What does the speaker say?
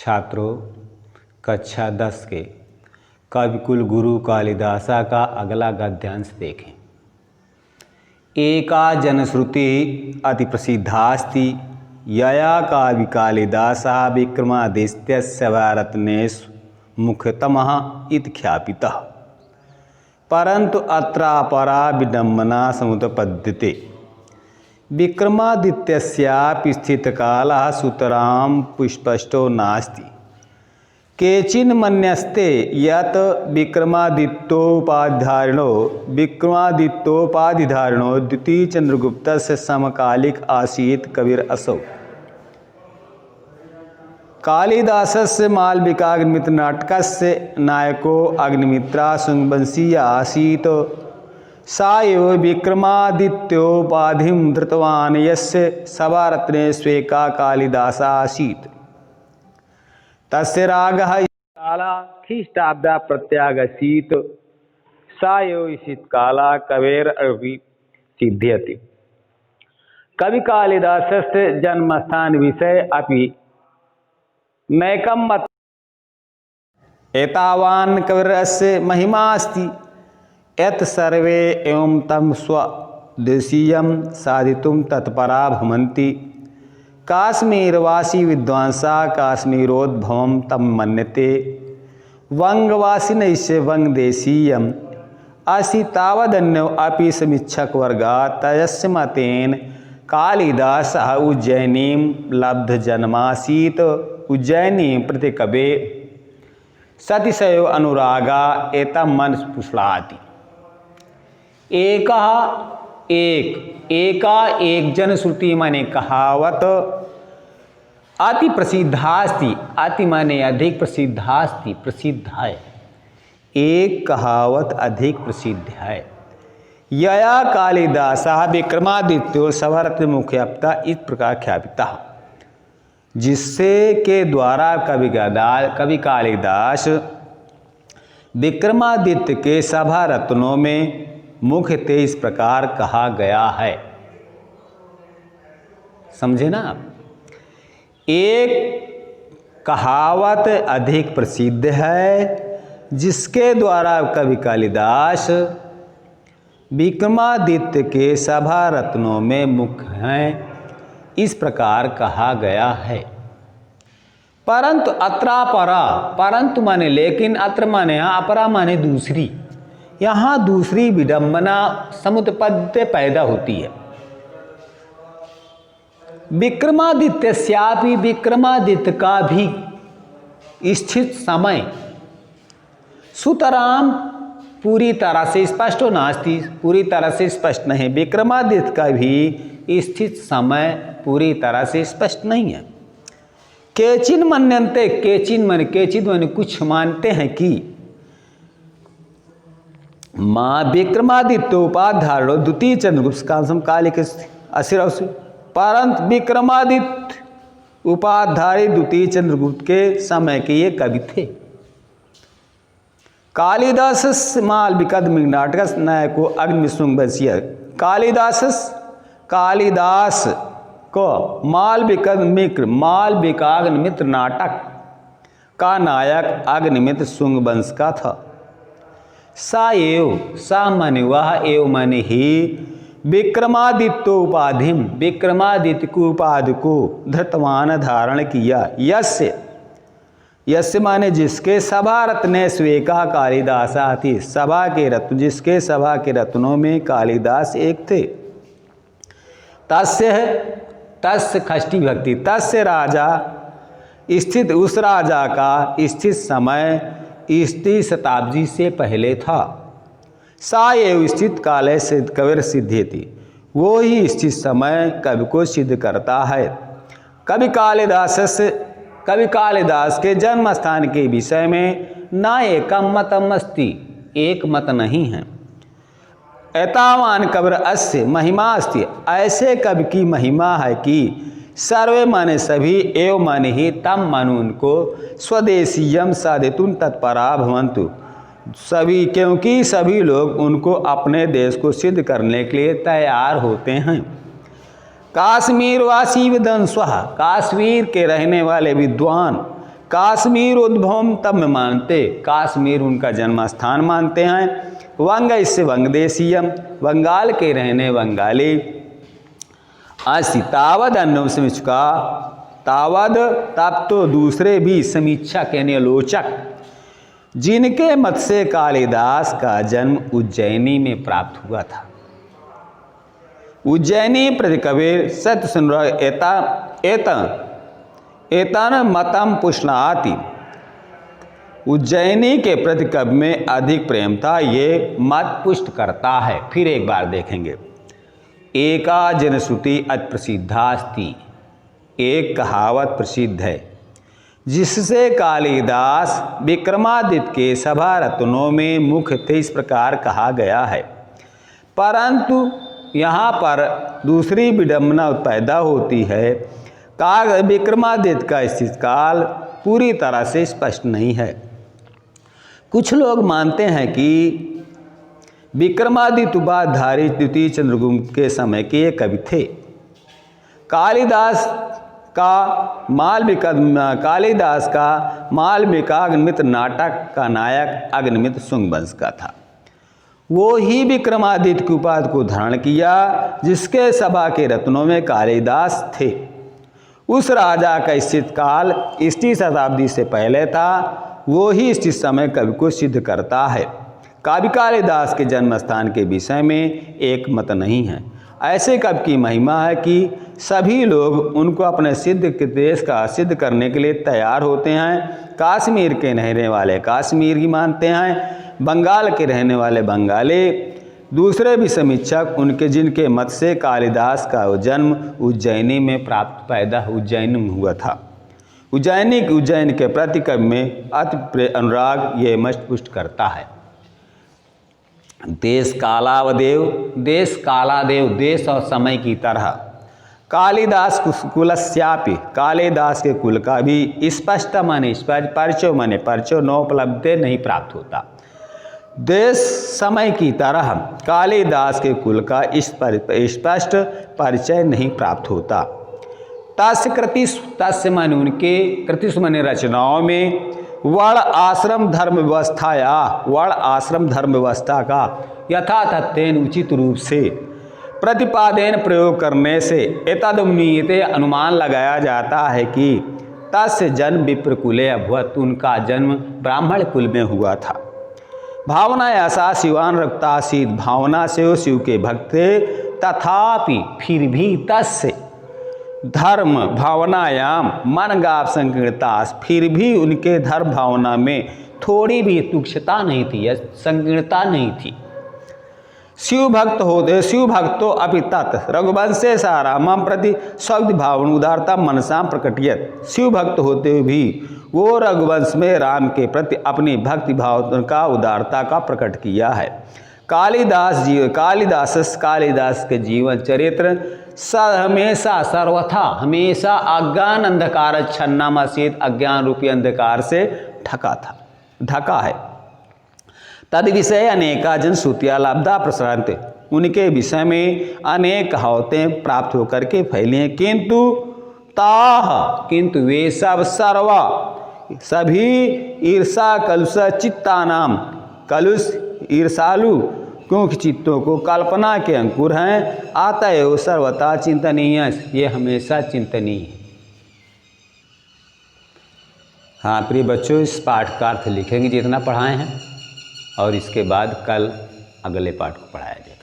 छात्रों, कक्षा 10 के कविकुल गुरु कालिदासा का अगला गद्यांश देखें। एका जनश्रुति अति प्रसिद्धास्ति यया काव्य कालिदासा विक्रमादित्यस्य भारतनेषु मुख्यतमः इति ख्यापितः, परन्तु अत्रापरा विडम्बना समुत्पद्यते। विक्रमादित्यस्यापि स्थितकालः सुतरां स्पष्टो नास्ति। केचिन् मन्यन्ते यत् विक्रमादित्योपाधिधारिणो द्वितीयचन्द्रगुप्तस्य समकालिक आसीत् कविरसौ। कालिदासस्य मालविकाग्निमित्रनाटकस्य नायको अग्निमित्रः शुङ्गवंशीयः आसीत्। स एव विक्रमादित्योपाधिं धृतवान्, यस्य सभारत्नेष्वेकः कालिदासः आसीत्। तस्य रागः कालः ख्रीष्टाब्दः प्रत्यागच्छीत्। स एव शीतकालः कवेरपि सिद्ध्यति। कविकालिदासस्य जन्मस्थानविषये अपि नैकं मतम्। एतावान् कविरस्य महिमा अस्ति यत् सर्वे एवं तं स्वदेशीयं साधितुं तत्परा भवन्ति। काश्मीरवासी विद्वांसः काश्मीरोद्भवं तं मन्यते। वङ्गवासिनैश्च वङ्गदेशीयम् अस्ति तावदन्यो अपि समीक्षकवर्गः तस्य मतेन कालिदासः उज्जयिनीं लब्धजन्मासीत्। उज्जयिनीं प्रति कवे सतिशयो अनुरागा एतं मनस्पुष्णाति। एका एक जनश्रुति माने कहावत अति प्रसिद्धास्ति। अति माने अधिक, प्रसिद्धास्ति प्रसिद्ध है। एक कहावत अधिक प्रसिद्ध है। यया कालिदासः विक्रमादित्यो सभारत्ने मुख्यतः इस प्रकार ख्यापिता, जिससे के द्वारा कवि कालिदास विक्रमादित्य के सभा रत्नों में मुख्यतः इस प्रकार कहा गया है। समझे ना आप? एक कहावत अधिक प्रसिद्ध है, जिसके द्वारा कवि कालिदास विक्रमादित्य के सभा रत्नों में मुख्य हैं, इस प्रकार कहा गया है। परंतु अत्रापरा, परंतु माने लेकिन, अत्र माने यहाँ, अपरा माने दूसरी। यहाँ दूसरी विडंबना समुत्पत्ति पैदा होती है। विक्रमादित्यस्यापि, विक्रमादित्य का भी स्थित समय सुतराम पूरी तरह से स्पष्ट नास्ति, पूरी तरह से स्पष्ट नहीं। विक्रमादित्य का भी स्थित समय पूरी तरह से स्पष्ट नहीं है। केचिन मन्यन्ते, केचिन माने कुछ मानते हैं कि माँ विक्रमादित्योपाधारणो द्वितीय चंद्रगुप्त का समकालिक असिरवसु, परंतु विक्रमादित्य उपाधारी द्वितीय चंद्रगुप्त के समय के ये कवि थे। कालिदास मालविकाग्निमित्र नायको अग्निशुङ्गवंशीय। कालिदास को मालविकाग्निमित्र नाटक का नायक अग्निमित्र शुंगवंश का था। सा माने वह, एव माने ही, विक्रमादित्योपाधिम, विक्रमादित्य की उपाधि को धृतवान धारण किया। यस्य माने जिसके सभा रत्ने स्वेका कालिदास थी। सभा के रत्न, जिसके सभा के रत्नों में कालिदास एक थे। तस्य खष्टी भक्ति, तस्य राजा स्थित, उस राजा का स्थित समय इस शताब्दी से पहले था। सा एव स्थित काले सिद्ध कविर सिद्ध्यति, वो ही स्थित समय कवि को सिद्ध करता है। कवि कालिदास के जन्म स्थान के विषय में न एकम मतम अस्ति, एक मत नहीं है। एतावान कविर अस्य महिमा अस्ति, ऐसे कवि की महिमा है कि सर्वे माने सभी, एव माने ही, तम माने उनको, स्वदेशीयम साधितुं तत्परा भवन्तु, सभी, क्योंकि सभी लोग उनको अपने देश को सिद्ध करने के लिए तैयार होते हैं। काश्मीरवासी विद्वांसः, कश्मीर के रहने वाले विद्वान काश्मीर उद्भवम तब में मानते, काश्मीर उनका जन्म स्थान मानते हैं। वंग इससे वंगदेशीयम, बंगाल के रहने बंगाली। अस्ति तावद अन्य समीक्षका, तावद तब तो दूसरे भी समीक्षक यानी आलोचक, जिनके मत से कालिदास का जन्म उज्जैनी में प्राप्त हुआ था। उज्जैनी प्रतिकबीर सत्य सुनरा एतन मतम पुष्णाति, उज्जैनी के प्रतिकब में अधिक प्रेम था, ये मत पुष्ट करता है। फिर एक बार देखेंगे। एका जनश्रुति अति प्रसिद्धास्ति, एक कहावत प्रसिद्ध है जिससे कालिदास विक्रमादित्य के सभा रत्नों में मुख्य थे, इस प्रकार कहा गया है। परंतु यहाँ पर दूसरी विडंबना पैदा होती है। विक्रमादित्य का स्थित काल पूरी तरह से स्पष्ट नहीं है। कुछ लोग मानते हैं कि विक्रमादित्य उपाधिधारी द्वितीय चंद्रगुप्त के समय के ये कवि थे। कालिदास का मालविका अग्निमित्र नाटक का नायक अग्निमित्र शुंग वंश का था। वो ही विक्रमादित्य की उपाधि को धारण किया जिसके सभा के रत्नों में कालिदास थे। उस राजा का स्थित काल ईस्वी शताब्दी से पहले था। वो ही स्थित समय कवि को सिद्ध करता है। कवि कालिदास के जन्म स्थान के विषय में एक मत नहीं है। ऐसे कवि की महिमा है कि सभी लोग उनको अपने सिद्ध के देश का सिद्ध करने के लिए तैयार होते हैं। कश्मीर के रहने वाले कश्मीर की मानते हैं, बंगाल के रहने वाले बंगाली, दूसरे भी समीक्षक उनके जिनके मत से कालिदास का जन्म उज्जैनी में उज्जैन में हुआ था। उज्जैन के प्रति कवि में अति अनुराग ये मस्त पुष्ट करता है। देश कालादेव देश और समय की तरह कालिदास कुलस्यापि, कालिदास के कुल का भी स्पष्ट माने परिचय नोपलब्धे नहीं प्राप्त होता। देश समय की तरह कालिदास के कुल का स्पष्ट परिचय नहीं प्राप्त होता। तस्य माने उनके कृतिश माने रचनाओं में वर्ण आश्रम धर्म व्यवस्था का यथातथ्येन उचित रूप से प्रतिपादन प्रयोग करने से एतदुन्नीयते अनुमान लगाया जाता है कि तस्य जन्म विप्रकुले अभवत्, उनका जन्म ब्राह्मण कुल में हुआ था। भावना ऐसा शिवान रक्तासीत, भावना से वो शिव के भक्त थे। तथापि फिर भी तस्य धर्म भावनायाम मन गाव संकीर्णता, फिर भी उनके धर्म भावना में थोड़ी भी तुच्छता नहीं थी या संकीर्णता नहीं थी। शिव भक्तो अपि तत् रघुवंशे सारामं प्रति शब्द भावन उदारता मनसा प्रकटियत, शिव भक्त होते हुए भी वो रघुवंश में राम के प्रति अपनी भक्ति भाव का उदारता का प्रकट किया है। कालिदास के जीवन चरित्र हमेशा अज्ञान अंधकार छन्नामासीत, अज्ञान रूपी अंधकार से ढका है। तद विषय अनेका जन श्रुतियाँ लब्धा प्रसरन्ते, उनके विषय में अनेक कहावतें प्राप्त होकर के फैली हैं। किंतु वे सब सभी ईर्षा कलुष चित्तानाम, कलुष ईर्षालु क्योंकि चित्तों को कल्पना के अंकुर हैं। अतएव सर्वथा चिंतनीय, ये हमेशा चिंतनीय है। हाँ प्रिय बच्चों, इस पाठ का अर्थ लिखेंगे जितना पढ़ाए हैं और इसके बाद कल अगले पाठ को पढ़ाया जाए।